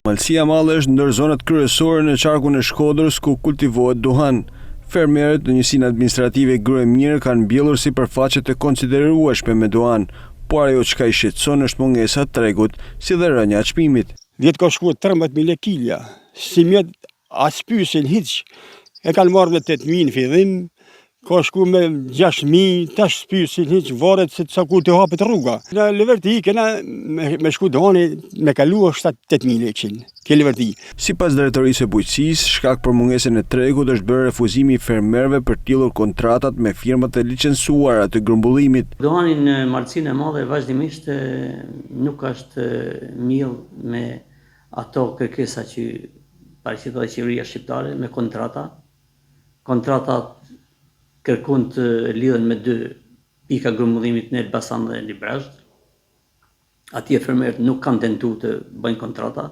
Malësia e Madhe është ndër zonat kryesore në qarkun e Shkodrës ku kultivohet duhan. Fermerët në njësinë administrative Gryemir kanë mbjellur sipërfaqe të konsiderueshme me duhan, por ajo çka i shqetëson është mungesa e tregut, si dhe rënja e çmimit. Vjet ka shkuar 13.000 lekilja, si mjet as pyesin hiç. E kanë marrë me 8.000 në fillim, ka shku me 6.000, tash pyesin hiç, varet se sa ku të hapet rruga. Në Leverti kena me shku duhani me kalu 7-8.000 lekë. Ke Leverti. Sipas drejtorisë së bujqësisë, shkak për mungesën e tregut është bërë refuzimi i fermerëve për të lidhur kontratat me firmat e licencuara të grumbullimit. Duhani në Martësinë e Madhe vazhdimisht nuk është miell me ato kërkesa që paraqit dhe qeveria shqiptare me kontrata. Kontratat kërkon të lidhen me 2 pika grumbullimit në Elbasan dhe Librazh. Atje fermerët nuk kanë tentuar të bëjnë kontrata.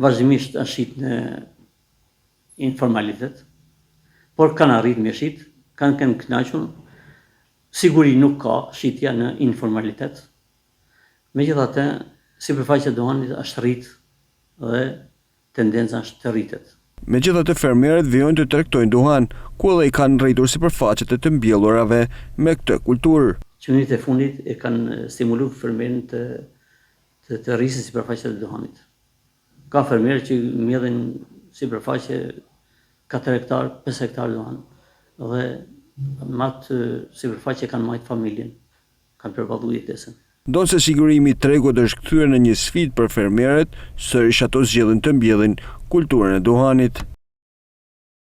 Vazhdimisht është shit në informalitet, por kanë arritur me shit, kanë kënaqur. Siguri nuk ka shitja në informalitet. Megjithatë, sipërfaqja e duhanit është rrit dhe tendenca është të rritet. Megjithatë, fermerët vijojnë të tregtojnë duhan, ku edhe i kanë rritur sipërfaqet e të mbjellurave me këtë kulturë. Qenirit e fundit e kanë stimuluar fermerin të rrisin sipërfaqet e duhanit. Ka fermerë që mbjellin sipërfaqe 4 hektar, 5 hektar duhan dhe me atë sipërfaqe kanë marrë familjen, kanë përballuar jetesën. Ndonse sigurimi i tregut është kthyer në një sfidë për fermerët, sërish ato zgjedhin të mbjellin kulturën e duhanit.